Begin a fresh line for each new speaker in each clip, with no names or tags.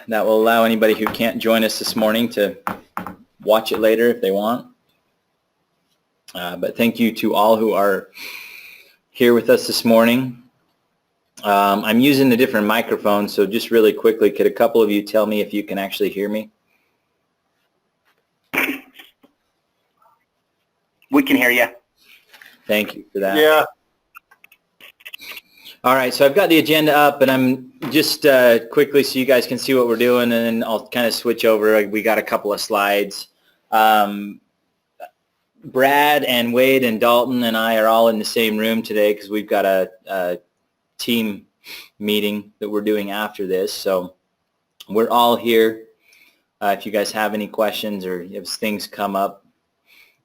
that will allow anybody who can't join us this morning to watch it later if they want. But thank you to all who are here with us this morning. I'm using a different microphone, so just really quickly, could a couple of you tell me if you can actually hear me?
We can hear you.
Thank you for that.
Yeah.
All right, so I've got the agenda up, and I'm just quickly so you guys can see what we're doing, and then I'll kind of switch over. We got a couple of slides. Brad and Wade and Dalton and I are all in the same room today because we've got a team meeting that we're doing after this. So we're all here. If you guys have any questions or if things come up,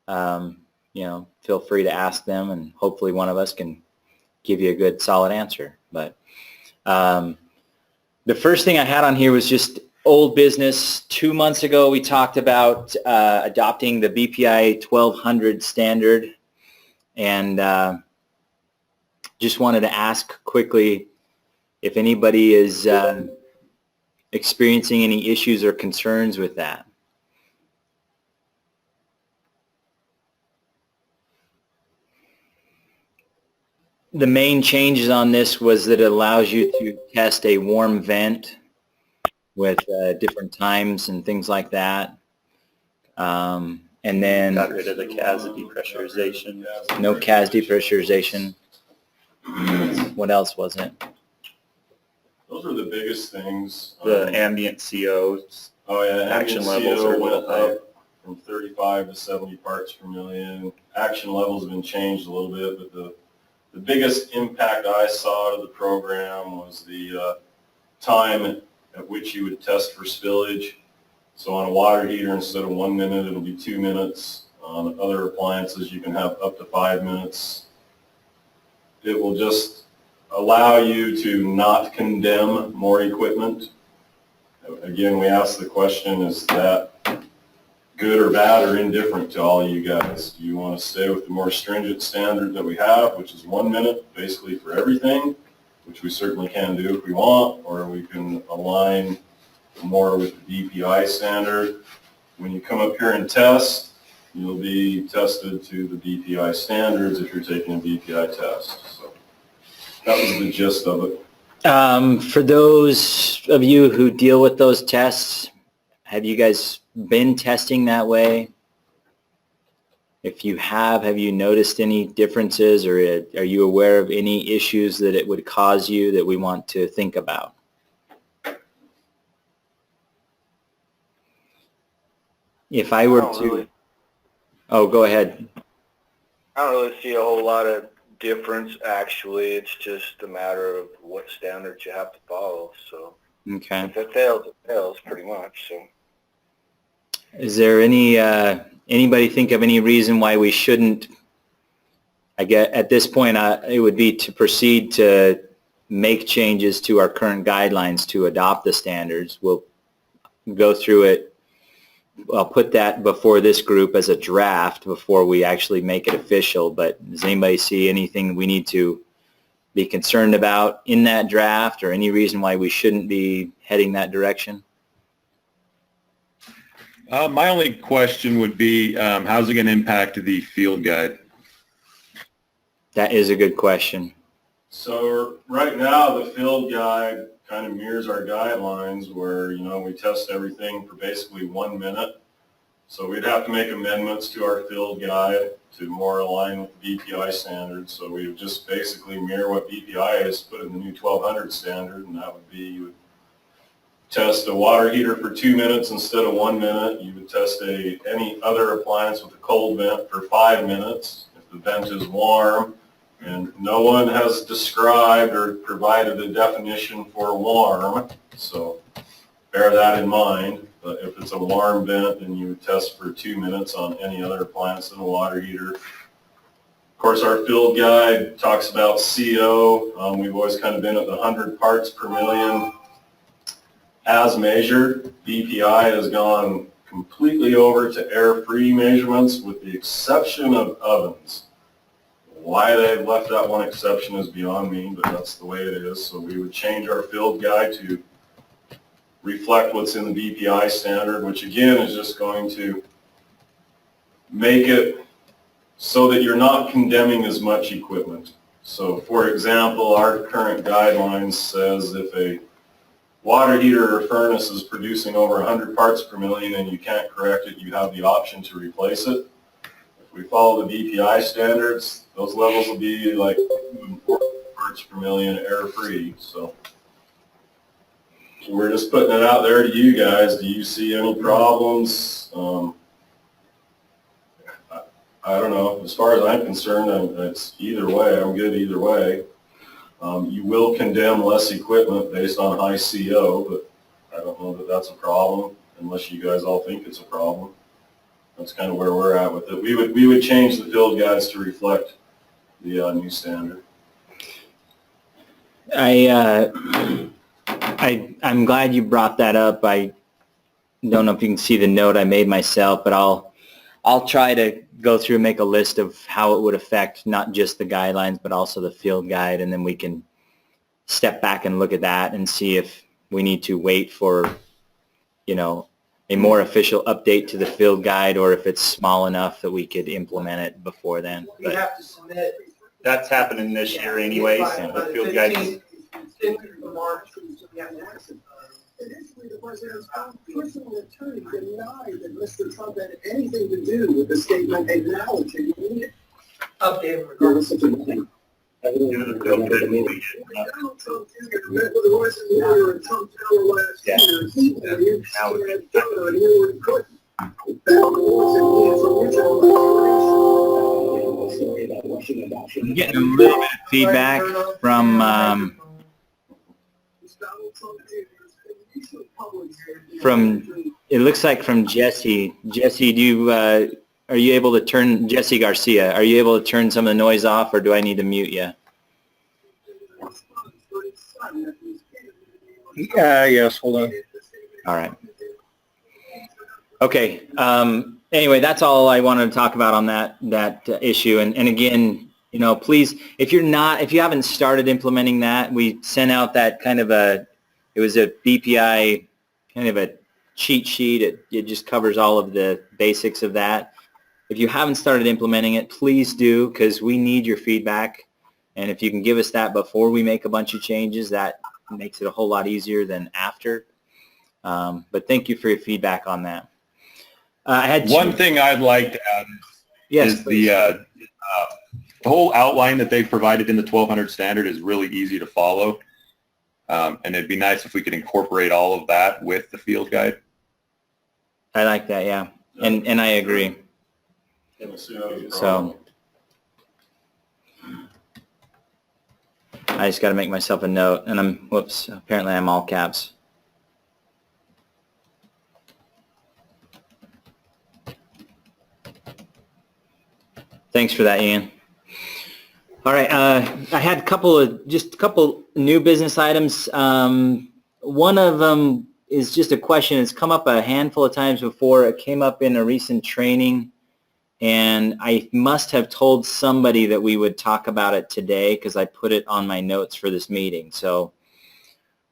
feel free to ask them, and hopefully one of us can give you a good solid answer. But the first thing I had on here was just old business. 2 months ago we talked about adopting the BPI 1200 standard, and just wanted to ask quickly if anybody is experiencing any issues or concerns with that. The main changes on this was that it allows you to test a warm vent with different times and things like that. And then
Got rid of the CAS depressurization.
no CAS depressurization. What else was it?
Those are the biggest things.
The ambient COs.
Oh yeah,
action
ambient
levels
CO
are a
went
little higher.
up from 35 to 70 parts per million. Action levels have been changed a little bit, but the biggest impact I saw to the program was the time at which you would test for spillage. So on a water heater, instead of 1 minute, it'll be 2 minutes. On other appliances, you can have up to 5 minutes. It will just allow you to not condemn more equipment. Again, we ask the question, is that good or bad or indifferent to all you guys? Do you want to stay with the more stringent standard that we have, which is 1 minute basically for everything, which we certainly can do if we want, or we can align more with the BPI standard? When you come up here and test, you'll be tested to the BPI standards if you're taking a BPI test. So that was the gist of it.
For those of you who deal with those tests, have you guys been testing that way? If you have you noticed any differences, or are you aware of any issues that it would cause you that we want to think about? If I were to... Oh, go ahead.
I don't really see a whole lot of difference, actually. It's just a matter of what standards you have to follow. So
Okay.
if it fails, it fails pretty much. So
Is there any anybody think of any reason why we shouldn't? I get at this point, it would be to proceed to make changes to our current guidelines to adopt the standards. We'll go through it. I'll put that before this group as a draft before we actually make it official. But does anybody see anything we need to be concerned about in that draft, or any reason why we shouldn't be heading that direction?
My only question would be, how's it going to impact the field guide?
That is a good question.
So right now, the field guide kind of mirrors our guidelines where, we test everything for basically 1 minute. So we'd have to make amendments to our field guide to more align with the BPI standards. So we would just basically mirror what BPI has put in the new 1200 standard, and that would be you would test a water heater for 2 minutes instead of 1 minute. You would test any other appliance with a cold vent for 5 minutes if the vent is warm. And no one has described or provided a definition for warm, so bear that in mind. But if it's a warm vent, then you would test for 2 minutes on any other appliance than a water heater. Of course, our field guide talks about CO. We've always kind of been at the 100 parts per million as measured. BPI has gone completely over to air-free measurements with the exception of ovens. Why they've left that one exception is beyond me, but that's the way it is. So we would change our field guide to reflect what's in the BPI standard, which again is just going to make it so that you're not condemning as much equipment. So for example, our current guidelines says if a water heater or furnace is producing over 100 parts per million and you can't correct it, you have the option to replace it. If we follow the BPI standards, those levels will be like 40 parts per million error-free. So we're just putting it out there to you guys. Do you see any problems? I don't know. As far as I'm concerned, it's either way. I'm good either way. You will condemn less equipment based on high CO, but I don't know that that's a problem unless you guys all think it's a problem. That's kind of where we're at with it. We would change the field guides to reflect the new standard.
I'm glad you brought that up. I don't know if you can see the note I made myself, but I'll try to go through and make a list of how it would affect not just the guidelines, but also the field guide, and then we can step back and look at that and see if we need to wait for, a more official update to the field guide, or if it's small enough that we could implement it before then.
We have to submit.
That's happening this year anyways, the field guides.
Initially, the president's own personal attorney denied that Mr. Trump had anything to do with the statement acknowledging the
Update regardless of the
Donald Trump Jr. met with the Russian lawyer in Trump Tower last year. He believed she had done it and he would quit. That was in his original
I'm getting a little bit of feedback from it looks like from Jesse. Jesse, are you able to turn, Jesse Garcia, are you able to turn some of the noise off, or do I need to mute you?
Yes, hold on.
All right. Okay. Anyway, that's all I wanted to talk about on that issue. And again, please, if you haven't started implementing that, we sent out that it was a BPI kind of a cheat sheet. It just covers all of the basics of that. If you haven't started implementing it, please do, because we need your feedback. And if you can give us that before we make a bunch of changes, that makes it a whole lot easier than after. But thank you for your feedback on that. I had
one thing I'd like to add is the whole outline that they've provided in the 1200 standard is really easy to follow. And it'd be nice if we could incorporate all of that with the field guide.
I like that, yeah. And I agree. So I just got to make myself a note, and apparently I'm all caps. Thanks for that, Ian. All right, I had a couple new business items. One of them is just a question. It's come up a handful of times before. It came up in a recent training, and I must have told somebody that we would talk about it today because I put it on my notes for this meeting. So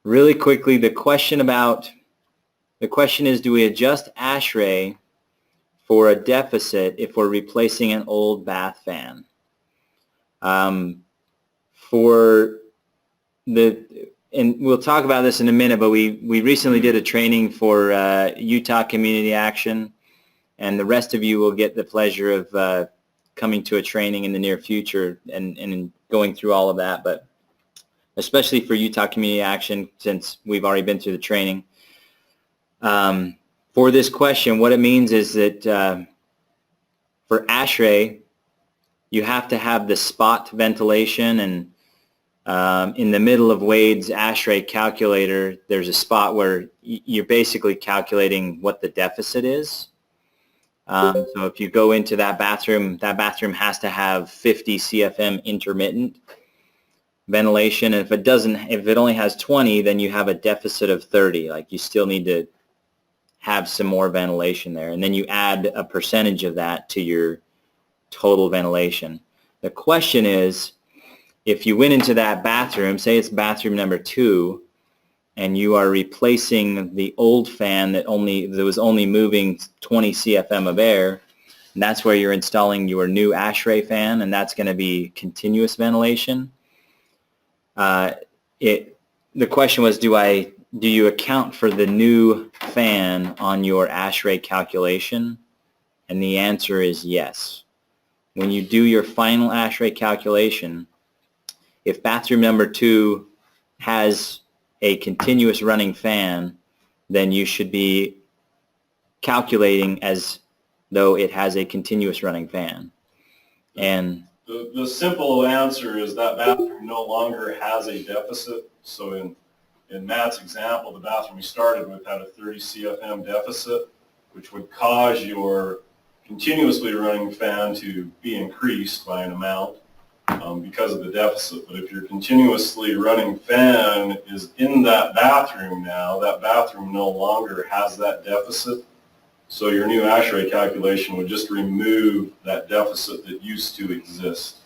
really quickly, the question is, do we adjust ASHRAE for a deficit if we're replacing an old bath fan? And we'll talk about this in a minute, but we recently did a training for Utah Community Action, and the rest of you will get the pleasure of coming to a training in the near future and going through all of that, but especially for Utah Community Action, since we've already been through the training. For this question, what it means is that for ASHRAE, you have to have the spot ventilation, and in the middle of Wade's ASHRAE calculator, there's a spot where you're basically calculating what the deficit is. So if you go into that bathroom has to have 50 CFM intermittent ventilation. And if it only has 20, then you have a deficit of 30. Like, you still need to have some more ventilation there. And then you add a percentage of that to your total ventilation. The question is, if you went into that bathroom, say it's bathroom number 2, and you are replacing the old fan that was only moving 20 CFM of air, and that's where you're installing your new ASHRAE fan, and that's going to be continuous ventilation. The question was, do you account for the new fan on your ASHRAE calculation? And the answer is yes. When you do your final ASHRAE calculation, if bathroom number 2 has a continuous running fan, then you should be calculating as though it has a continuous running fan. And
the simple answer is that bathroom no longer has a deficit. So in Matt's example, the bathroom we started with had a 30 CFM deficit, which would cause your continuously running fan to be increased by an amount because of the deficit. But if your continuously running fan is in that bathroom now, that bathroom no longer has that deficit. So your new ASHRAE calculation would just remove that deficit that used to exist.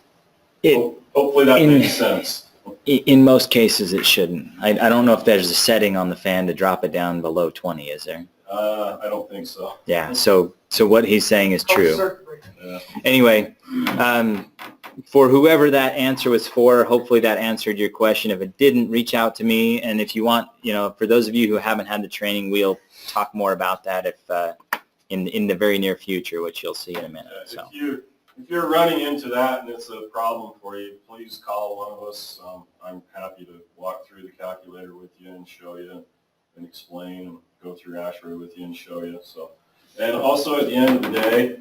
Hopefully that makes sense.
In most cases, it shouldn't. I don't know if there's a setting on the fan to drop it down below 20, is there?
I don't think so.
Yeah, so what he's saying is true.
Yeah.
Anyway, for whoever that answer was for, hopefully that answered your question. If it didn't, reach out to me. And if you want, for those of you who haven't had the training, we'll talk more about that in the very near future, which you'll see in a minute. So.
If you're running into that and it's a problem for you, please call one of us. I'm happy to walk through the calculator with you and show you and explain and go through ASHRAE with you and show you. So, and also at the end of the day,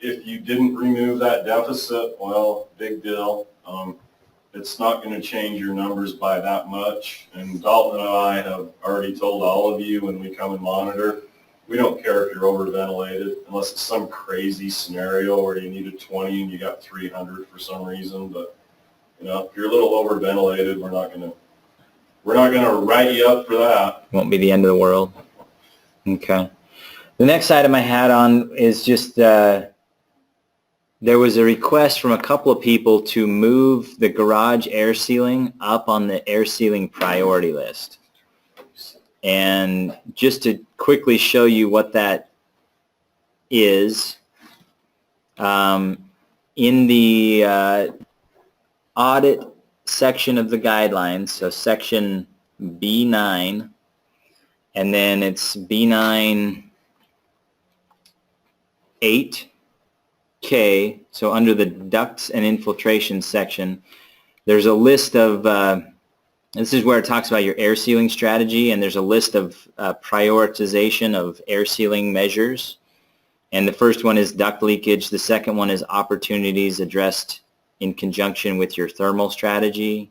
if you didn't remove that deficit, well, big deal. It's not going to change your numbers by that much. And Dalton and I have already told all of you when we come and monitor, we don't care if you're overventilated unless it's some crazy scenario where you needed 20 and you got 300 for some reason. But if you're a little overventilated, we're not gonna write you up for that.
Won't be the end of the world. Okay. The next item I had on is just there was a request from a couple of people to move the garage air sealing up on the air sealing priority list. And just to quickly show you what that is, in the audit section of the guidelines, so section B9, and then it's B9 8K, so under the ducts and infiltration section, there's a list of this is where it talks about your air sealing strategy, and there's a list of prioritization of air sealing measures. And the first one is duct leakage. The second one is opportunities addressed in conjunction with your thermal strategy.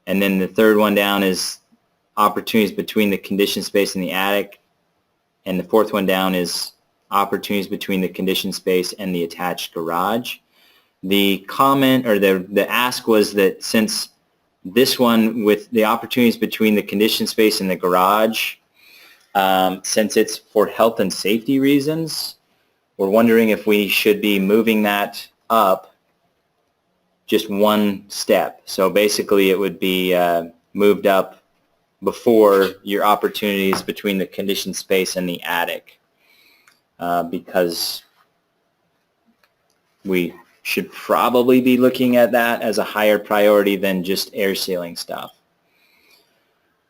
And then the third one down is opportunities between the conditioned space and the attic. And the fourth one down is opportunities between the conditioned space and the attached garage. The comment or the ask was that since this one with the opportunities between the conditioned space and the garage, since it's for health and safety reasons, we're wondering if we should be moving that up just one step. So basically it would be moved up before your opportunities between the conditioned space and the attic, because we should probably be looking at that as a higher priority than just air sealing stuff.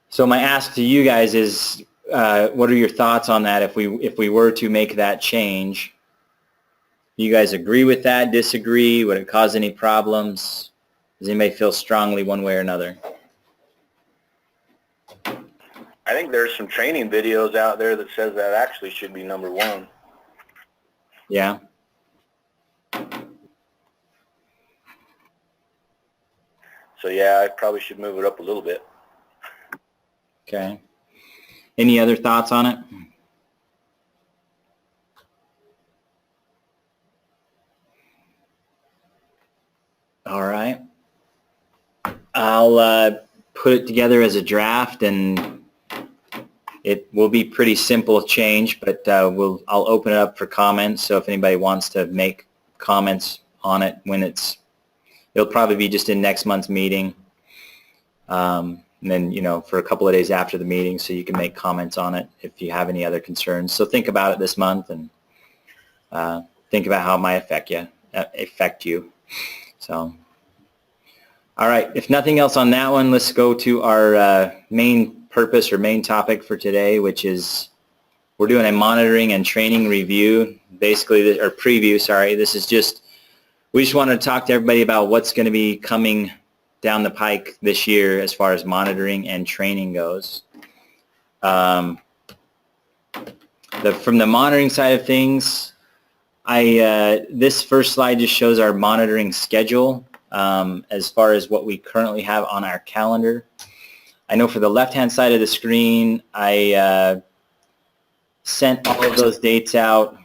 So my ask to you guys is, what are your thoughts on that if we were to make that change? Do you guys agree with that, disagree? Would it cause any problems? Does anybody feel strongly one way or another?
I think there's some training videos out there that says that actually should be number one.
Yeah.
So yeah, I probably should move it up a little bit.
Okay. Any other thoughts on it? All right. I'll put it together as a draft, and it will be pretty simple change, but I'll open it up for comments. So if anybody wants to make comments on it, it'll probably be just in next month's meeting. and then, you know, for a couple of days after the meeting so you can make comments on it if you have any other concerns. So think about it this month and think about how it might affect you. So, all right, if nothing else on that one, let's go to our main purpose or main topic for today, which is we're doing a monitoring and training review, basically, or preview, sorry. This is just, we just wanted to talk to everybody about what's going to be coming down the pike this year as far as monitoring and training goes. From the monitoring side of things, this first slide just shows our monitoring schedule as far as what we currently have on our calendar. I know for the left-hand side of the screen, I sent all of those dates out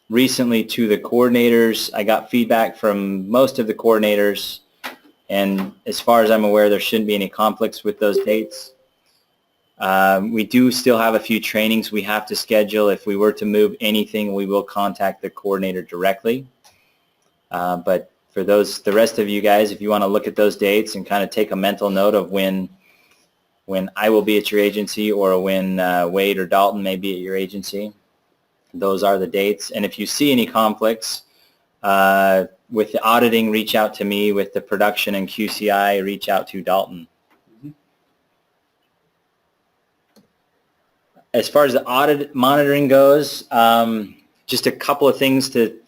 recently to the coordinators. I got feedback from most of the coordinators, and as far as I'm aware, there shouldn't be any conflicts with those dates. We do still have a few trainings we have to schedule. If we were to move anything, we will contact the coordinator directly. But for the rest of you guys, if you want to look at those dates and kind of take a mental note of when I will be at your agency or when Wade or Dalton may be at your agency, those are the dates. And if you see any conflicts with the auditing, reach out to me. With the production and QCI, reach out to Dalton. As far as the audit monitoring goes, just a couple of things to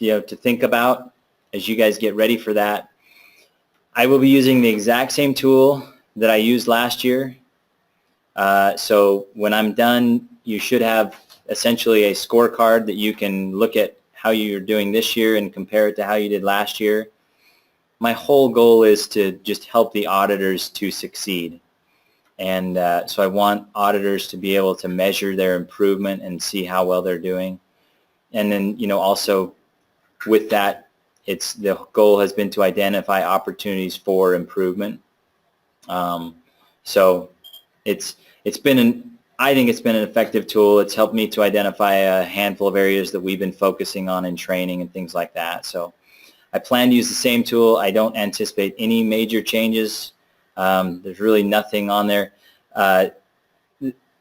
think about as you guys get ready for that. I will be using the exact same tool that I used last year. So when I'm done, you should have essentially a scorecard that you can look at how you're doing this year and compare it to how you did last year. My whole goal is to just help the auditors to succeed. And so I want auditors to be able to measure their improvement and see how well they're doing. And then, also with that, the goal has been to identify opportunities for improvement. So I think it's been an effective tool. It's helped me to identify a handful of areas that we've been focusing on in training and things like that. So I plan to use the same tool. I don't anticipate any major changes. There's really nothing on there.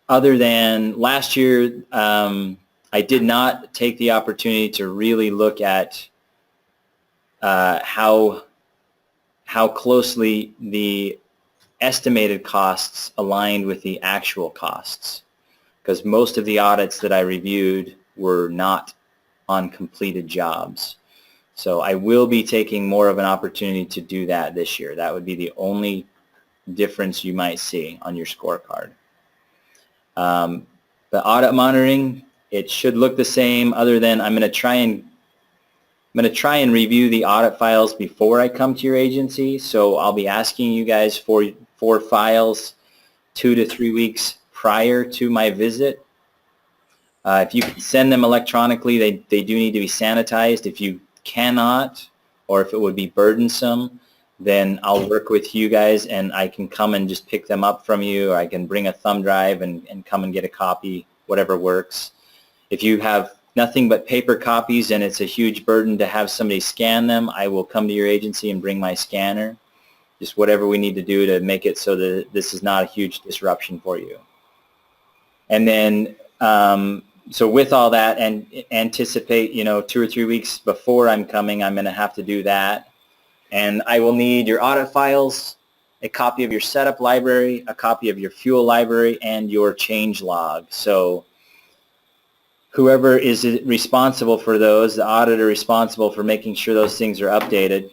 Other than last year, I did not take the opportunity to really look at how closely the estimated costs aligned with the actual costs, because most of the audits that I reviewed were not on completed jobs. So I will be taking more of an opportunity to do that this year. That would be the only difference you might see on your scorecard. The audit monitoring, it should look the same, other than I'm going to try and review the audit files before I come to your agency. So I'll be asking you guys for files 2 to 3 weeks prior to my visit. If you can send them electronically, they do need to be sanitized. If you cannot, or if it would be burdensome, then I'll work with you guys and I can come and just pick them up from you, or I can bring a thumb drive and come and get a copy, whatever works. If you have nothing but paper copies and it's a huge burden to have somebody scan them, I will come to your agency and bring my scanner. Just whatever we need to do to make it so that this is not a huge disruption for you. And then, so with all that, and anticipate, 2 or 3 weeks before I'm coming, I'm going to have to do that. And I will need your audit files, a copy of your setup library, a copy of your fuel library, and your change log. So whoever is responsible for those, the auditor responsible for making sure those things are updated,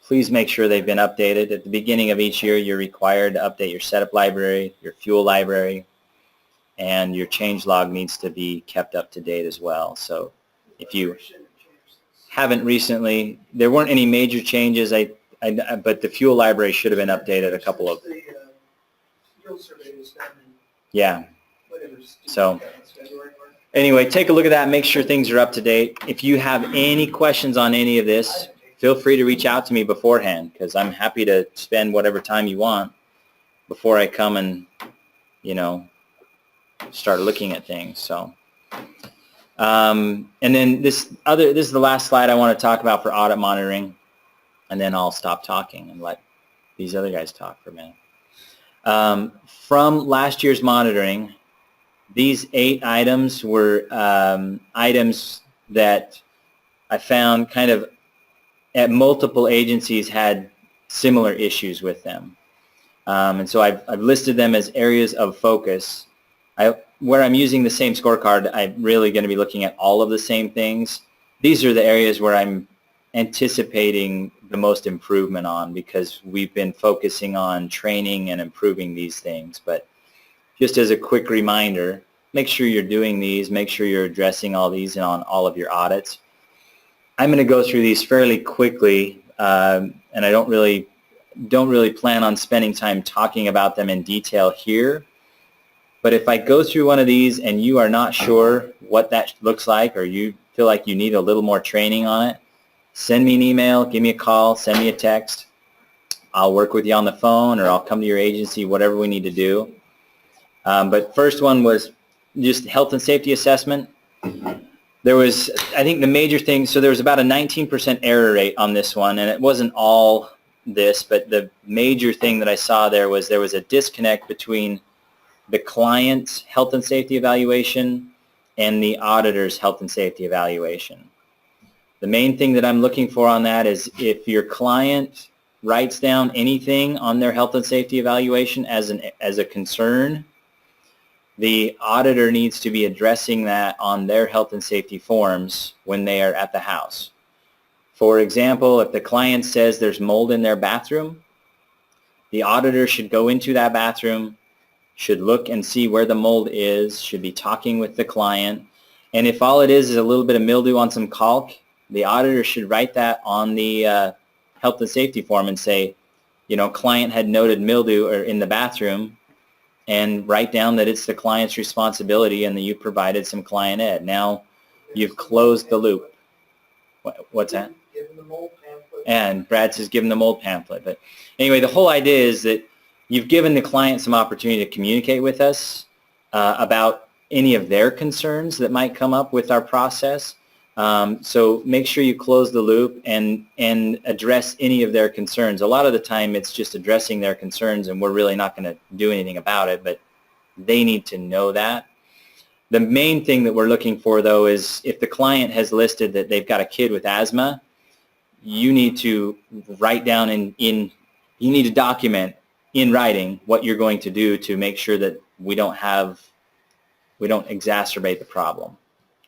please make sure they've been updated. At the beginning of each year, you're required to update your setup library, your fuel library, and your change log needs to be kept up to date as well. So if you haven't recently, there weren't any major changes, but the fuel library should have been updated a couple of. Yeah. So anyway, take a look at that. Make sure things are up to date. If you have any questions on any of this, feel free to reach out to me beforehand, because I'm happy to spend whatever time you want before I come and, start looking at things. So, and then this is the last slide I want to talk about for audit monitoring, and then I'll stop talking and let these other guys talk for a minute. From last year's monitoring, these 8 items were items that I found kind of at multiple agencies had similar issues with them. And so I've listed them as areas of focus. Where I'm using the same scorecard, I'm really going to be looking at all of the same things. These are the areas where I'm anticipating the most improvement on, because we've been focusing on training and improving these things. But just as a quick reminder, make sure you're doing these, make sure you're addressing all these on all of your audits. I'm going to go through these fairly quickly, and I don't really plan on spending time talking about them in detail here. But if I go through one of these and you are not sure what that looks like, or you feel like you need a little more training on it, send me an email, give me a call, send me a text. I'll work with you on the phone, or I'll come to your agency, whatever we need to do. But first one was just health and safety assessment. There was, I think the major thing, so there was about a 19% error rate on this one, and it wasn't all this, but the major thing that I saw there was a disconnect between the client's health and safety evaluation and the auditor's health and safety evaluation. The main thing that I'm looking for on that is if your client writes down anything on their health and safety evaluation as a concern, the auditor needs to be addressing that on their health and safety forms when they are at the house. For example, if the client says there's mold in their bathroom, the auditor should go into that bathroom, should look and see where the mold is, should be talking with the client. And if all it is a little bit of mildew on some caulk, the auditor should write that on the health and safety form and say, you know, client had noted mildew or in the bathroom, and write down that it's the client's responsibility and that you provided some client ed. Now you've closed the loop. What's that?
Give them the mold pamphlet.
And Brad says give them the mold pamphlet. But anyway, the whole idea is that you've given the client some opportunity to communicate with us about any of their concerns that might come up with our process. So make sure you close the loop and address any of their concerns. A lot of the time it's just addressing their concerns and we're really not going to do anything about it, but they need to know that. The main thing that we're looking for, though, is if the client has listed that they've got a kid with asthma, you need to write down you need to document in writing what you're going to do to make sure that we don't exacerbate the problem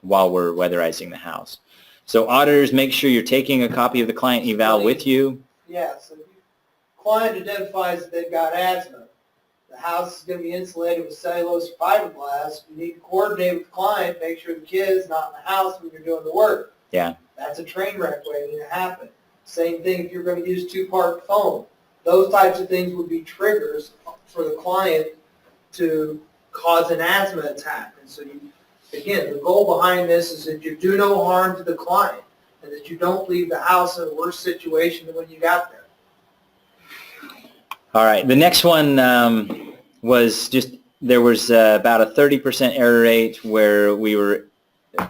while we're weatherizing the house. So auditors, make sure you're taking a copy of the client eval with you.
Yeah, so if the client identifies that they've got asthma, the house is going to be insulated with cellulose fiberglass. You need to coordinate with the client, make sure the kid is not in the house when you're doing the work.
Yeah.
That's a train wreck waiting to happen. Same thing if you're going to use two-part foam. Those types of things would be triggers for the client to cause an asthma attack. And so again, the goal behind this is that you do no harm to the client and that you don't leave the house in a worse situation than when you got there.
All right. The next one was just there was about a 30% error rate where we were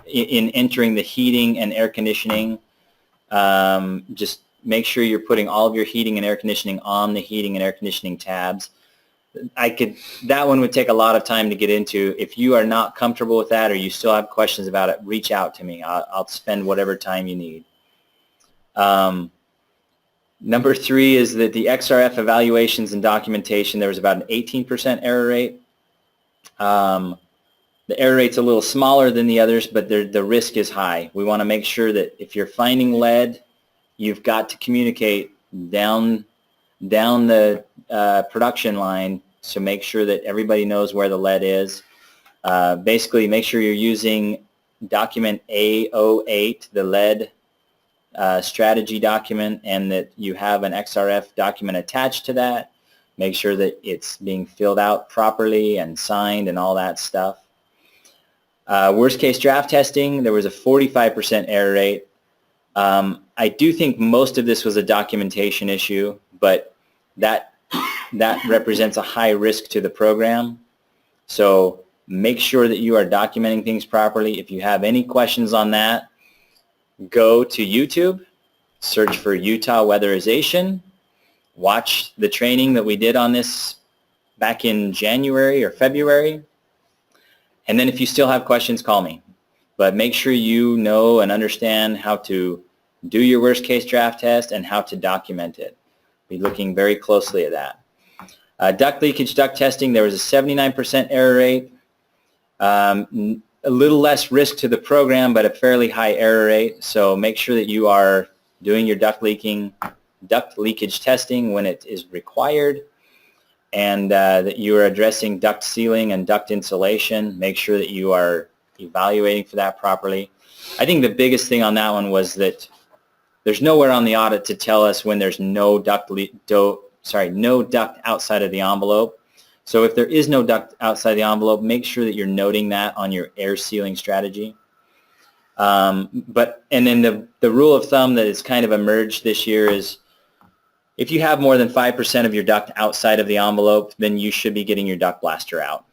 in entering the heating and air conditioning. Just make sure you're putting all of your heating and air conditioning on the heating and air conditioning tabs. That one would take a lot of time to get into. If you are not comfortable with that or you still have questions about it, reach out to me. I'll spend whatever time you need. Number 3 is that the XRF evaluations and documentation, there was about an 18% error rate. The error rate's a little smaller than the others, but the risk is high. We want to make sure that if you're finding lead, you've got to communicate down the production line, so make sure that everybody knows where the lead is. Basically, make sure you're using document A08, the lead strategy document, and that you have an XRF document attached to that. Make sure that it's being filled out properly and signed and all that stuff. Worst case draft testing, there was a 45% error rate. I do think most of this was a documentation issue, but that represents a high risk to the program. So make sure that you are documenting things properly. If you have any questions on that, go to YouTube, search for Utah Weatherization, watch the training that we did on this back in January or February. And then if you still have questions, call me. But make sure you know and understand how to do your worst case draft test and how to document it. Be looking very closely at that. Duct leakage duct testing, there was a 79% error rate. A little less risk to the program, but a fairly high error rate. So make sure that you are doing your duct leakage testing when it is required, and that you are addressing duct sealing and duct insulation. Make sure that you are evaluating for that properly. I think the biggest thing on that one was that there's nowhere on the audit to tell us when there's no duct outside of the envelope. So if there is no duct outside the envelope, make sure that you're noting that on your air sealing strategy. And then the rule of thumb that has kind of emerged this year is if you have more than 5% of your duct outside of the envelope, then you should be getting your duct blaster out.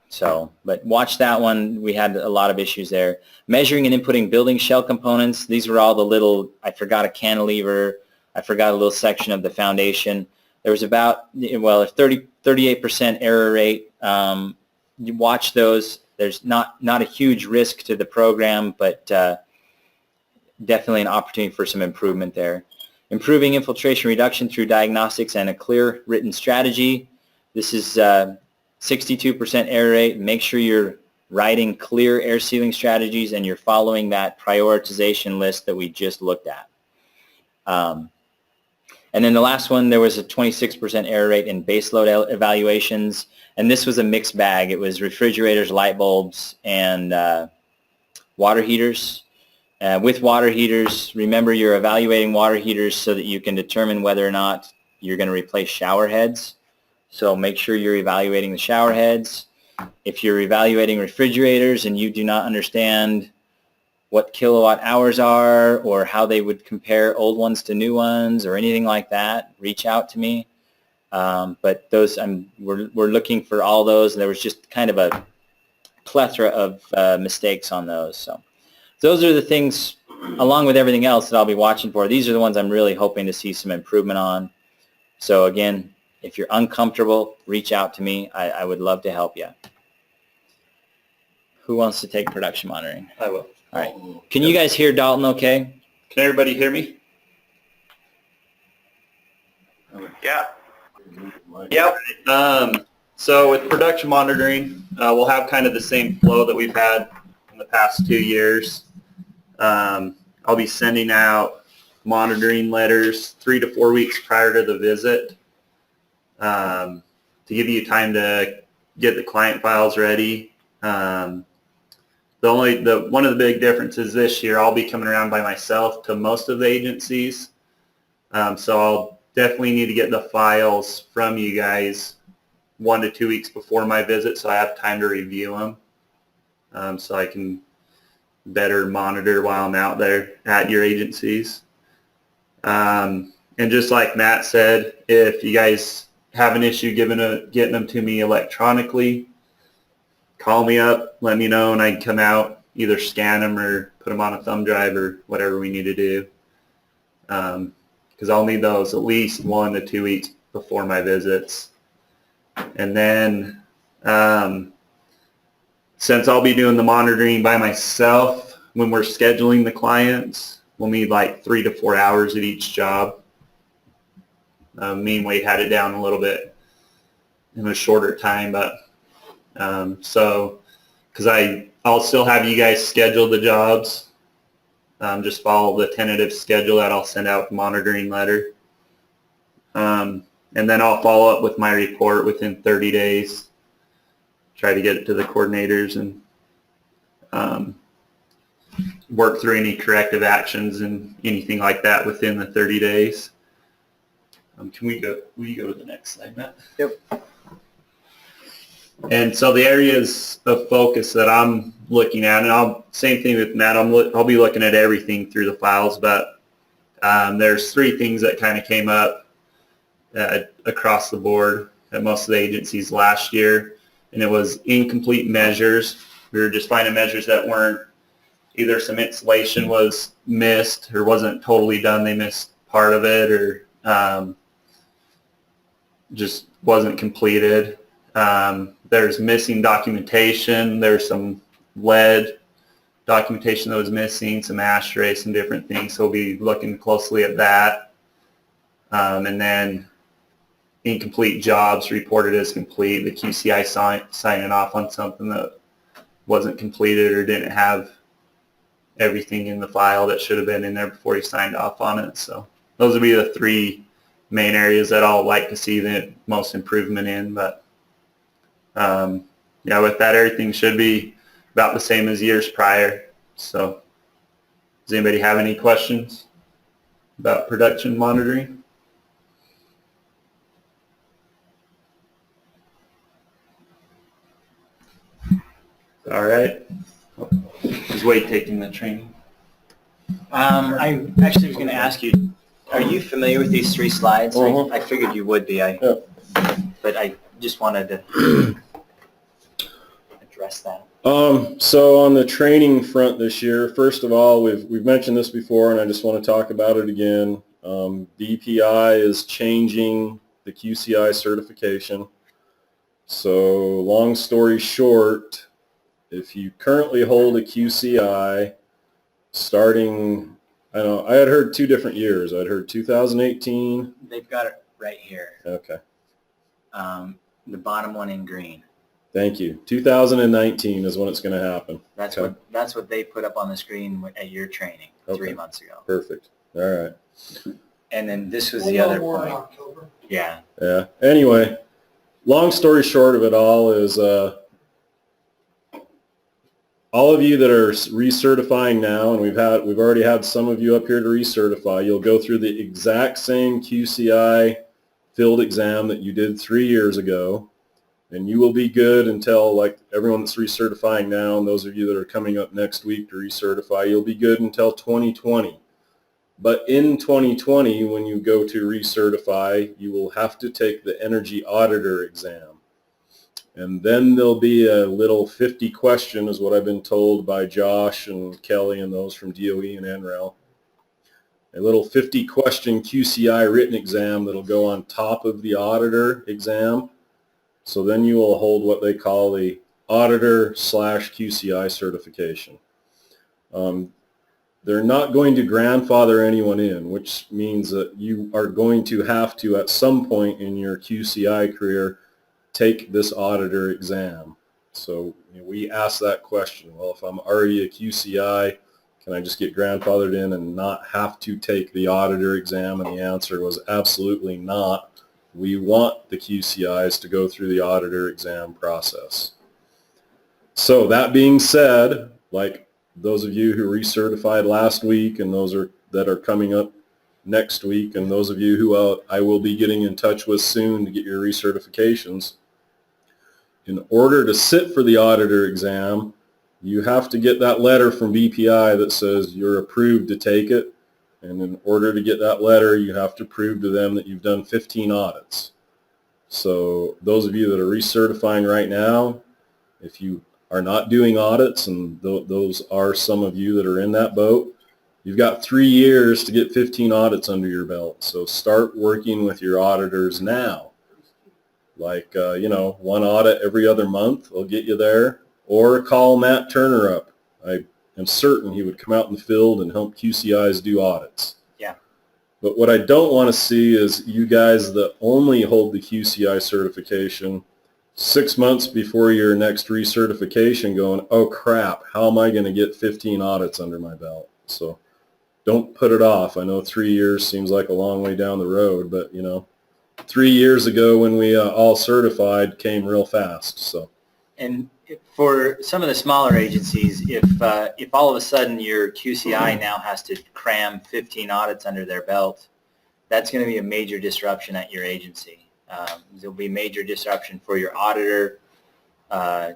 So, but watch that one. We had a lot of issues there. Measuring and inputting building shell components. These were all the little, I forgot a cantilever. I forgot a little section of the foundation. There was about, well, a 38% error rate. You watch those. There's not a huge risk to the program, but definitely an opportunity for some improvement there. Improving infiltration reduction through diagnostics and a clear written strategy. This is 62% error rate. Make sure you're writing clear air sealing strategies and you're following that prioritization list that we just looked at. And then the last one, there was a 26% error rate in baseload evaluations, and this was a mixed bag. It was refrigerators, light bulbs, and water heaters. With water heaters, remember you're evaluating water heaters so that you can determine whether or not you're going to replace shower heads. So make sure you're evaluating the shower heads. If you're evaluating refrigerators and you do not understand what kilowatt hours are or how they would compare old ones to new ones or anything like that, reach out to me. But those, we're looking for all those. And there was just kind of a plethora of mistakes on those. So those are the things, along with everything else, that I'll be watching for. These are the ones I'm really hoping to see some improvement on. So again, if you're uncomfortable, reach out to me. I would love to help you. Who wants to take production monitoring?
I will.
All right. Can you guys hear Dalton okay?
Can everybody hear me?
Yeah.
Yep. So with production monitoring, we'll have kind of the same flow that we've had in the past 2 years. I'll be sending out monitoring letters 3 to 4 weeks prior to the visit to give you time to get the client files ready. One of the big differences this year, I'll be coming around by myself to most of the agencies. So I'll definitely need to get the files from you guys 1 to 2 weeks before my visit so I have time to review them, so I can better monitor while I'm out there at your agencies. And just like Matt said, if you guys have an issue getting them to me electronically, call me up, let me know, and I can come out, either scan them or put them on a thumb drive or whatever we need to do. Because I'll need those at least 1 to 2 weeks before my visits. And then since I'll be doing the monitoring by myself, when we're scheduling the clients, we'll need like 3 to 4 hours at each job. Me and Wade had it down a little bit in a shorter time, but so because I'll still have you guys schedule the jobs, just follow the tentative schedule that I'll send out the monitoring letter, and then I'll follow up with my report within 30 days, try to get it to the coordinators and work through any corrective actions and anything like that within the 30 days. Will you go to the next slide, Matt?
Yep.
And so the areas of focus that I'm looking at, and same thing with Matt, I'll be looking at everything through the files, but there's 3 things that kind of came up across the board at most of the agencies last year, and it was incomplete measures. We were just finding measures that weren't, either some insulation was missed or wasn't totally done, they missed part of it, or
just wasn't completed. There's missing documentation. There's some lead documentation that was missing, some ashtrays, some different things. So we'll be looking closely at that. And then incomplete jobs reported as complete. The QCI signing off on something that wasn't completed or didn't have everything in the file that should have been in there before he signed off on it. So those would be the three main areas that I'll like to see the most improvement in. But yeah, with that, everything should be about the same as years prior. So does anybody have any questions about production monitoring? All right. Is Wade taking the training?
I actually was going to ask you, are you familiar with these three slides? I figured you would be. But I just wanted to address that.
So on the training front this year, first of all, we've mentioned this before, and I just want to talk about it again. BPI is changing the QCI certification. So long story short, if you currently hold a QCI starting, I had heard 2 different years. I'd heard 2018.
They've got it right here.
Okay.
The bottom one in green.
Thank you. 2019 is when it's going to happen.
That's what they put up on the screen at your training 3 months ago.
Perfect. All right.
And then this was the other point. Yeah.
Yeah. Anyway, long story short of it all is all of you that are recertifying now, and we've already had some of you up here to recertify, you'll go through the exact same QCI field exam that you did 3 years ago, and you will be good until, like everyone that's recertifying now, and those of you that are coming up next week to recertify, you'll be good until 2020. But in 2020, when you go to recertify, you will have to take the Energy Auditor Exam. And then there'll be a little 50 question, is what I've been told by Josh and Kelly and those from DOE and NREL. A little 50 question QCI written exam that'll go on top of the auditor exam. So then you will hold what they call the auditor/QCI certification. They're not going to grandfather anyone in, which means that you are going to have to, at some point in your QCI career, take this auditor exam. So we ask that question. Well, if I'm already a QCI, can I just get grandfathered in and not have to take the auditor exam? And the answer was absolutely not. We want the QCIs to go through the auditor exam process. So that being said, like those of you who recertified last week and those that are coming up next week, and those of you who I will be getting in touch with soon to get your recertifications, in order to sit for the auditor exam, you have to get that letter from BPI that says you're approved to take it. And in order to get that letter, you have to prove to them that you've done 15 audits. So those of you that are recertifying right now, if you are not doing audits, and those are some of you that are in that boat, you've got 3 years to get 15 audits under your belt. So start working with your auditors now. Like, 1 audit every other month will get you there. Or call Matt Turner up. I am certain he would come out in the field and help QCIs do audits.
Yeah.
But what I don't want to see is you guys that only hold the QCI certification 6 months before your next recertification going, oh crap, how am I going to get 15 audits under my belt? So don't put it off. I know 3 years seems like a long way down the road, but 3 years ago when we all certified came real fast. So.
And for some of the smaller agencies, if all of a sudden your QCI now has to cram 15 audits under their belt, that's going to be a major disruption at your agency. There'll be major disruption for your auditor, and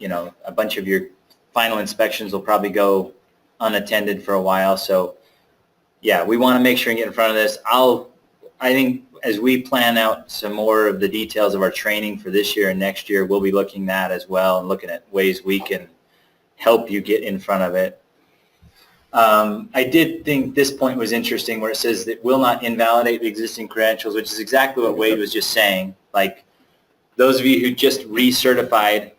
a bunch of your final inspections will probably go unattended for a while. So, yeah, we want to make sure and get in front of this. I think as we plan out some more of the details of our training for this year and next year, we'll be looking at that as well and looking at ways we can help you get in front of it. I did think this point was interesting where it says that will not invalidate the existing credentials, which is exactly what Wade was just saying. Like, those of you who just recertified,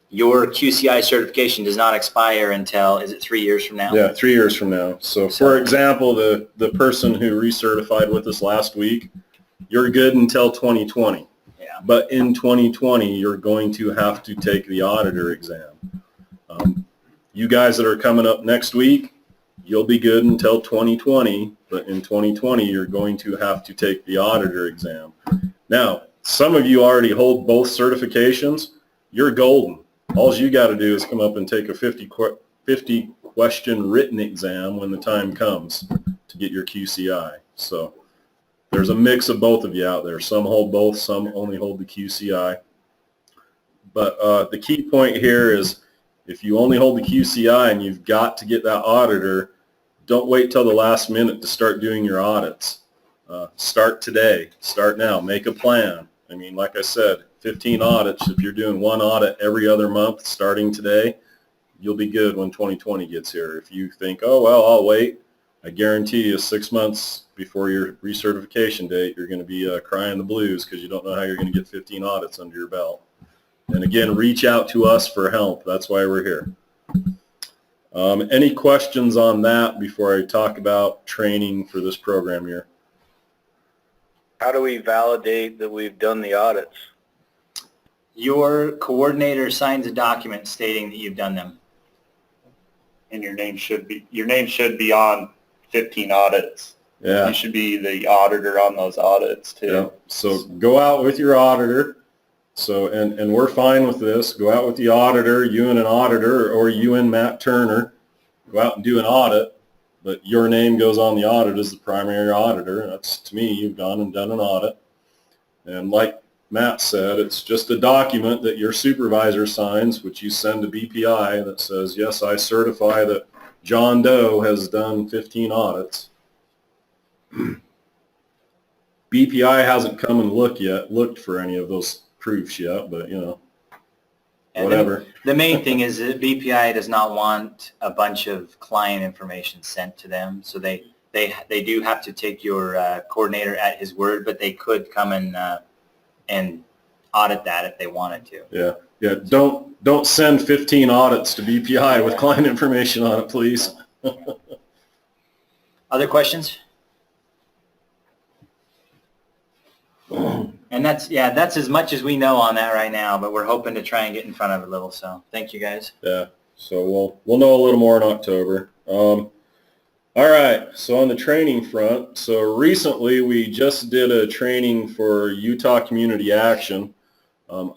your QCI certification does not expire until, is it 3 years from now?
Yeah, 3 years from now. So for example, the person who recertified with us last week, you're good until 2020.
Yeah.
But in 2020, you're going to have to take the auditor exam. You guys that are coming up next week, you'll be good until 2020, but in 2020, you're going to have to take the auditor exam. Now, some of you already hold both certifications. You're golden. All you got to do is come up and take a 50 question written exam when the time comes to get your QCI. So there's a mix of both of you out there. Some hold both, some only hold the QCI. But the key point here is if you only hold the QCI and you've got to get that auditor, don't wait till the last minute to start doing your audits. Start today. Start now. Make a plan. I mean, like I said, 15 audits. If you're doing one audit every other month starting today, you'll be good when 2020 gets here. If you think, oh, well, I'll wait, I guarantee you 6 months before your recertification date, you're going to be crying the blues because you don't know how you're going to get 15 audits under your belt. And again, reach out to us for help. That's why we're here. Any questions on that before I talk about training for this program here?
How do we validate that we've done the audits?
Your coordinator signs a document stating that you've done them.
And your name should be on 15 audits.
Yeah.
You should be the auditor on those audits too.
Yeah. So go out with your auditor. So, and we're fine with this. Go out with the auditor, you and an auditor, or you and Matt Turner. Go out and do an audit, but your name goes on the audit as the primary auditor. That's, to me, you've gone and done an audit. And like Matt said, it's just a document that your supervisor signs, which you send to BPI that says, yes, I certify that John Doe has done 15 audits. BPI hasn't come and looked for any of those proofs yet, but you know,
And
whatever.
The main thing is that BPI does not want a bunch of client information sent to them, so they do have to take your coordinator at his word, but they could come and audit that if they wanted to.
Yeah, yeah. Don't send 15 audits to BPI with client information on it, please.
Other questions? And that's as much as we know on that right now, but we're hoping to try and get in front of it a little. So thank you guys.
Yeah. So we'll know a little more in October. All right. So on the training front, so recently we just did a training for Utah Community Action.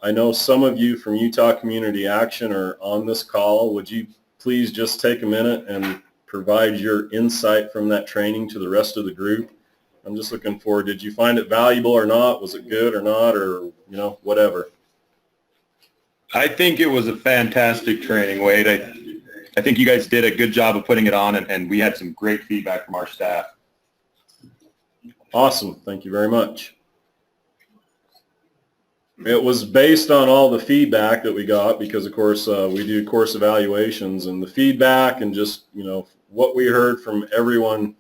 I know some of you from Utah Community Action are on this call. Would you please just take a minute and provide your insight from that training to the rest of the group? I'm just looking forward. Did you find it valuable or not? Was it good or not, or, you know, whatever?
I think it was a fantastic training, Wade. I think you guys did a good job of putting it on, and we had some great feedback from our staff.
Awesome. Thank you very much. It was based on all the feedback that we got because, of course, we do course evaluations, and the feedback and just, you know, what we heard from everyone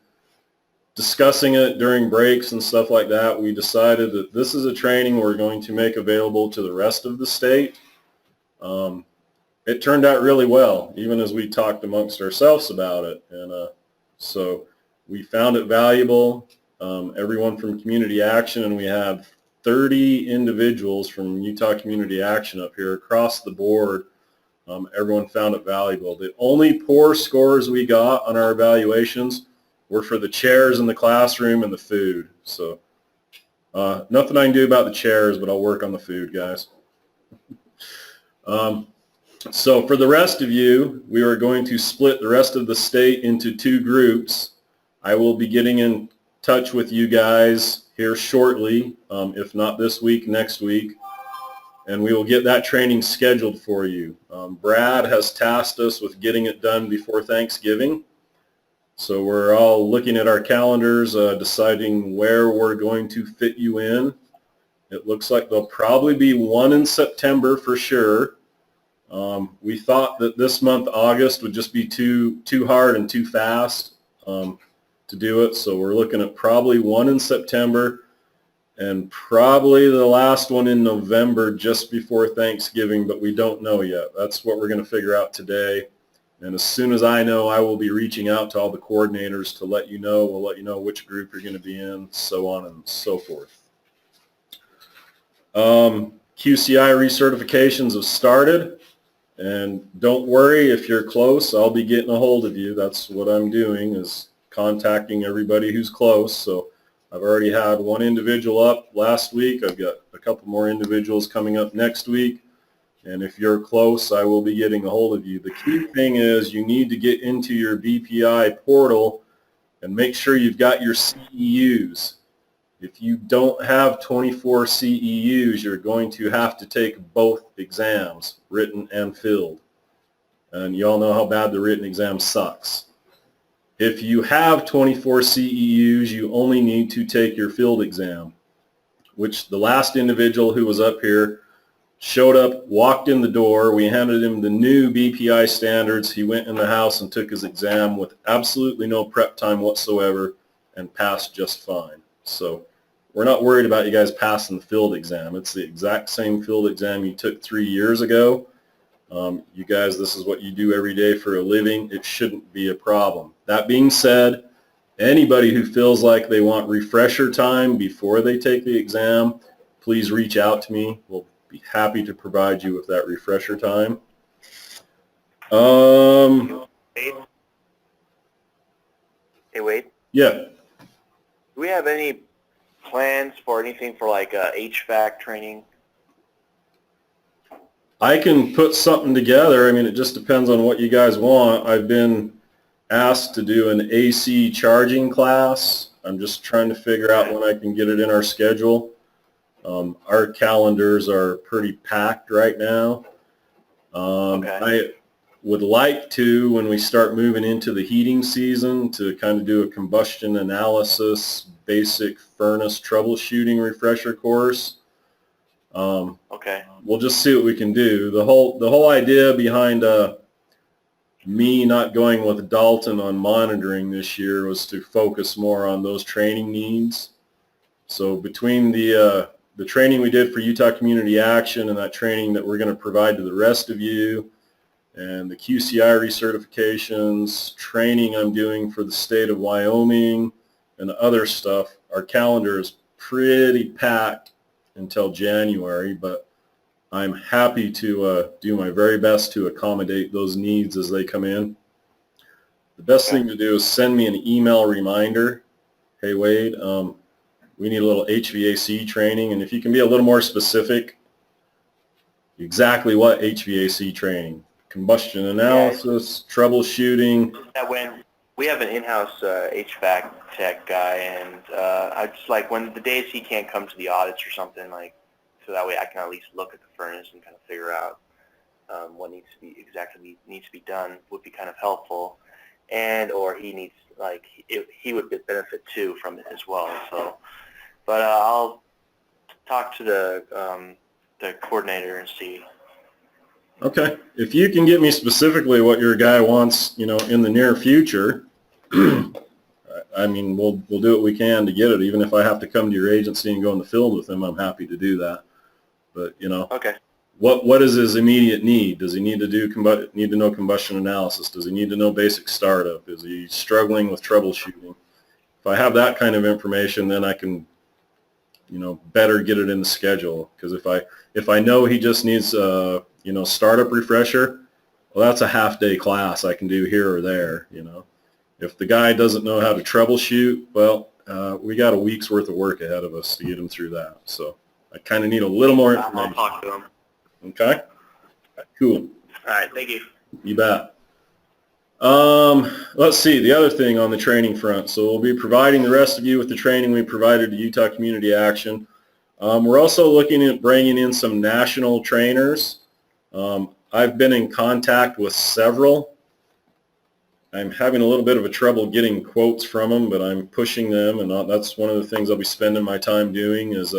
discussing it during breaks and stuff like that, we decided that this is a training we're going to make available to the rest of the state. It turned out really well, even as we talked amongst ourselves about it. And so we found it valuable. Everyone from Community Action, and we had 30 individuals from Utah Community Action up here across the board. Everyone found it valuable. The only poor scores we got on our evaluations were for the chairs in the classroom and the food. So nothing I can do about the chairs, but I'll work on the food, guys. So for the rest of you, we are going to split the rest of the state into 2 groups. I will be getting in touch with you guys here shortly, if not this week, next week, and we will get that training scheduled for you. Brad has tasked us with getting it done before Thanksgiving. So we're all looking at our calendars, deciding where we're going to fit you in. It looks like there'll probably be one in September for sure. We thought that this month, August, would just be too hard and too fast to do it, so we're looking at probably one in September and probably the last one in November just before Thanksgiving, but we don't know yet. That's what we're going to figure out today. And as soon as I know, I will be reaching out to all the coordinators to let you know. We'll let you know which group you're going to be in, so on and so forth. QCI recertifications have started, and don't worry if you're close. I'll be getting a hold of you. That's what I'm doing, is contacting everybody who's close. So I've already had one individual up last week. I've got a couple more individuals coming up next week. And if you're close, I will be getting a hold of you. The key thing is you need to get into your BPI portal and make sure you've got your CEUs. If you don't have 24 CEUs, you're going to have to take both exams, written and filled. And you all know how bad the written exam sucks. If you have 24 CEUs, you only need to take your field exam, which the last individual who was up here showed up, walked in the door. We handed him the new BPI standards. He went in the house and took his exam with absolutely no prep time whatsoever and passed just fine. So we're not worried about you guys passing the field exam. It's the exact same field exam you took 3 years ago. You guys, this is what you do every day for a living. It shouldn't be a problem. That being said, anybody who feels like they want refresher time before they take the exam, please reach out to me. We'll be happy to provide you with that refresher time.
Hey, Wade?
Yeah.
Do we have any plans for anything for like HVAC training?
I can put something together. I mean, it just depends on what you guys want. I've been asked to do an AC charging class. I'm just trying to figure out when I can get it in our schedule. Our calendars are pretty packed right now. I would like to, when we start moving into the heating season, to kind of do a combustion analysis, basic furnace troubleshooting refresher course. We'll just see what we can do. The whole idea behind me not going with Dalton on monitoring this year was to focus more on those training needs. So between the training we did for Utah Community Action and that training that we're going to provide to the rest of you, and the QCI recertifications, training I'm doing for the state of Wyoming, and other stuff, our calendar is pretty packed until January, but I'm happy to do my very best to accommodate those needs as they come in. The best thing to do is send me an email reminder. Hey, Wade, we need a little HVAC training, and if you can be a little more specific, exactly what HVAC training? Combustion analysis, troubleshooting.
When we have an in-house HVAC tech guy, and I just like when the days he can't come to the audits or something, like, so that way I can at least look at the furnace and kind of figure out what needs to be done would be kind of helpful, and or he needs, like, he would benefit too from it as well. So, but I'll talk to the coordinator and see.
Okay. If you can get me specifically what your guy wants, you know, in the near future, I mean, we'll do what we can to get it. Even if I have to come to your agency and go in the field with him, I'm happy to do that. But, you know, what is his immediate need? Does he need to know combustion analysis? Does he need to know basic startup? Is he struggling with troubleshooting? If I have that kind of information, then I can, you know, better get it in the schedule. Because if I know he just needs you know, startup refresher, well, that's a half-day class I can do here or there, you know. If the guy doesn't know how to troubleshoot, well, we got a week's worth of work ahead of us to get him through that. So I kind of need a little more information.
I'll talk to him.
Okay? Cool.
All right, thank you.
You bet. Let's see, the other thing on the training front. So we'll be providing the rest of you with the training we provided to Utah Community Action. We're also looking at bringing in some national trainers. I've been in contact with several. I'm having a little bit of a trouble getting quotes from them, but I'm pushing them, and that's one of the things I'll be spending my time doing is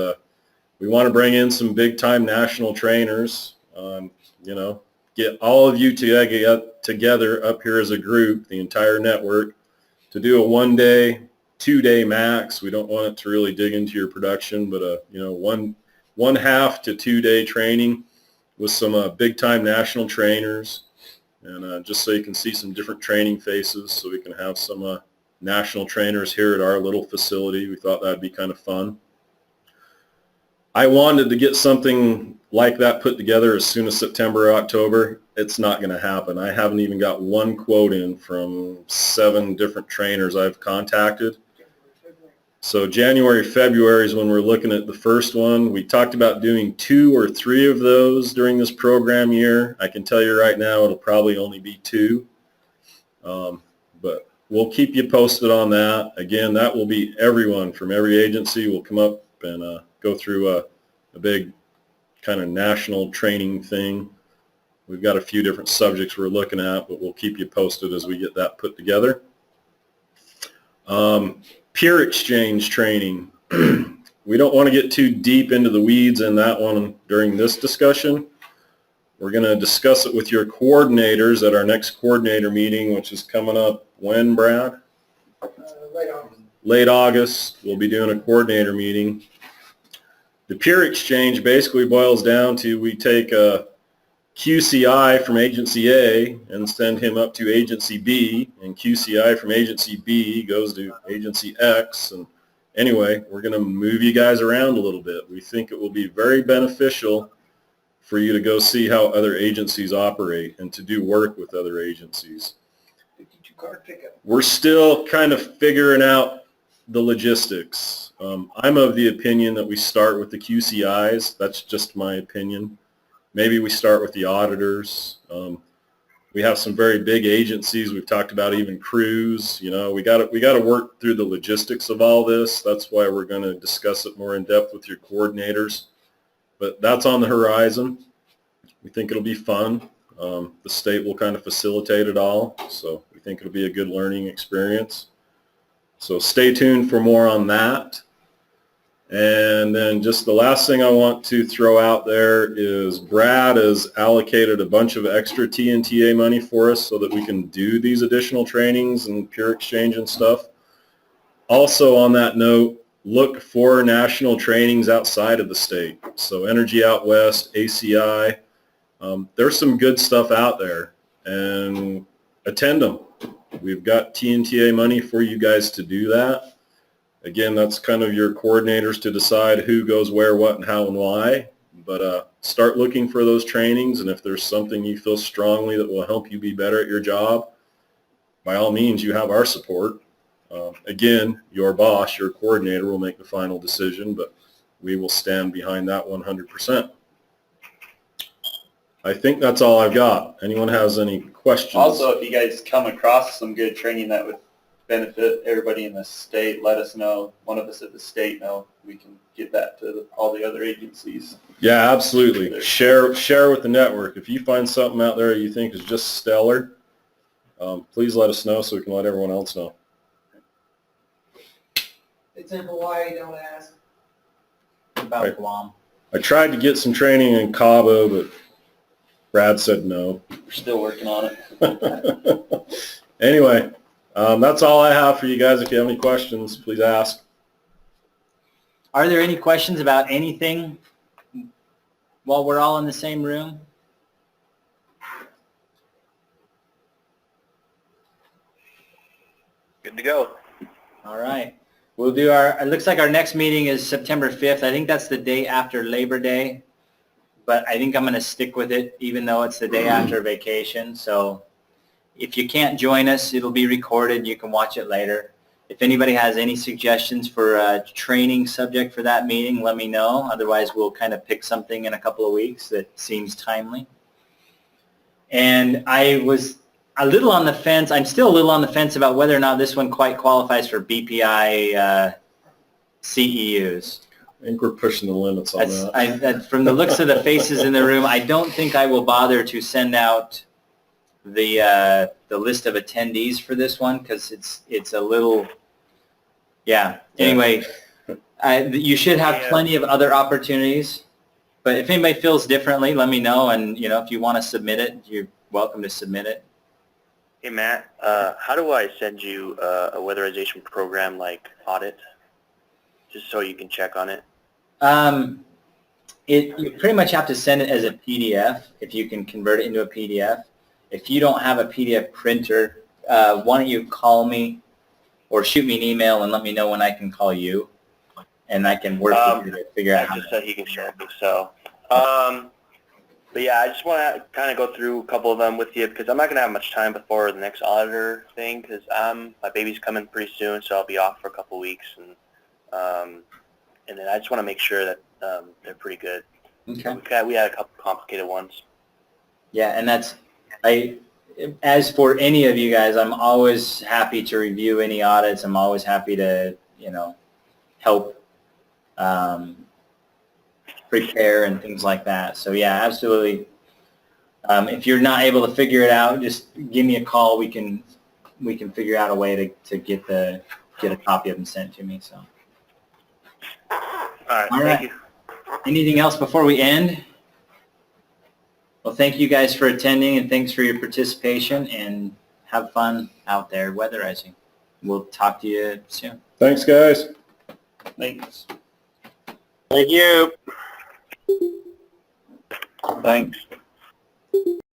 we want to bring in some big-time national trainers. You know, get all of you together up here as a group, the entire network, to do a 1 day, 2 day max. We don't want it to really dig into your production, but one half to 2 day training with some big time national trainers, and just so you can see some different training faces, so we can have some national trainers here at our little facility. We thought that'd be kind of fun. I wanted to get something like that put together as soon as September or October. It's not going to happen. I haven't even got one quote in from 7 different trainers I've contacted. So January, February is when we're looking at the first one. We talked about doing 2 or 3 of those during this program year. I can tell you right now it'll probably only be 2. But we'll keep you posted on that. Again, that will be everyone from every agency will come up and go through a big kind of national training thing. We've got a few different subjects we're looking at, but we'll keep you posted as we get that put together. Peer exchange training. We don't want to get too deep into the weeds in that one during this discussion. We're going to discuss it with your coordinators at our next coordinator meeting, which is coming up when, Brad?
Late August.
Late August. We'll be doing a coordinator meeting. The peer exchange basically boils down to we take a QCI from agency A and send him up to agency B, and QCI from agency B goes to agency X. And anyway, we're going to move you guys around a little bit. We think it will be very beneficial for you to go see how other agencies operate and to do work with other agencies.
52 card pickup.
We're still kind of figuring out the logistics. I'm of the opinion that we start with the QCIs. That's just my opinion. Maybe we start with the auditors. We have some very big agencies. We've talked about even crews. You know, we got to work through the logistics of all this. That's why we're going to discuss it more in depth with your coordinators. But that's on the horizon. We think it'll be fun. The state will kind of facilitate it all, so we think it'll be a good learning experience. So stay tuned for more on that. And then just the last thing I want to throw out there is Brad has allocated a bunch of extra TNTA money for us so that we can do these additional trainings and peer exchange and stuff. Also on that note, look for national trainings outside of the state. So Energy Out West, ACI, there's some good stuff out there, and attend them. We've got TNTA money for you guys to do that. Again, that's kind of your coordinators to decide who goes where, what, and how, and why. But start looking for those trainings, and if there's something you feel strongly that will help you be better at your job, by all means, you have our support. Again, your boss, your coordinator, will make the final decision, but we will stand behind that 100%. I think that's all I've got. Anyone has any questions?
Also, if you guys come across some good training that would benefit everybody in the state, let us know. One of us at the state know. We can get that to all the other agencies.
Yeah, absolutely. Share with the network. If you find something out there you think is just stellar, please let us know so we can let everyone else know.
It's in Hawaii, don't ask.
About Guam.
I tried to get some training in Cabo, but Brad said no.
We're still working on it.
Anyway, that's all I have for you guys. If you have any questions, please ask.
Are there any questions about anything while we're all in the same room?
Good to go.
All right. We'll do it looks like our next meeting is September 5th. I think that's the day after Labor Day, but I think I'm going to stick with it even though it's the day after vacation. So if you can't join us, it'll be recorded. You can watch it later. If anybody has any suggestions for a training subject for that meeting, let me know. Otherwise, we'll kind of pick something in a couple of weeks that seems timely. And I was a little on the fence. I'm still a little on the fence about whether or not this one quite qualifies for BPI CEUs.
I think we're pushing the limits on that.
From the looks of the faces in the room, I don't think I will bother to send out the list of attendees for this one because it's a little, yeah. Anyway, you should have plenty of other opportunities. But if anybody feels differently, let me know, and if you want to submit it, you're welcome to submit it.
Hey Matt, how do I send you a weatherization program like audit, just so you can check on it?
You pretty much have to send it as a PDF if you can convert it into a PDF. If you don't have a PDF printer, why don't you call me or shoot me an email and let me know when I can call you, and I can work with you to figure out how
just so he can share it. So, but yeah, I just want to kind of go through a couple of them with you because I'm not going to have much time before the next auditor thing because my baby's coming pretty soon, so I'll be off for a couple of weeks, and then I just want to make sure that they're pretty good.
Okay.
We had a couple complicated ones.
Yeah, and as for any of you guys, I'm always happy to review any audits. I'm always happy to, help prepare and things like that. So yeah, absolutely. If you're not able to figure it out, just give me a call. We can figure out a way to get a copy of them sent to me. So.
All right. Thank you.
Anything else before we end? Well, thank you guys for attending, and thanks for your participation, and have fun out there weatherizing. We'll talk to you soon.
Thanks, guys.
Thanks.
Thank you.
Thanks.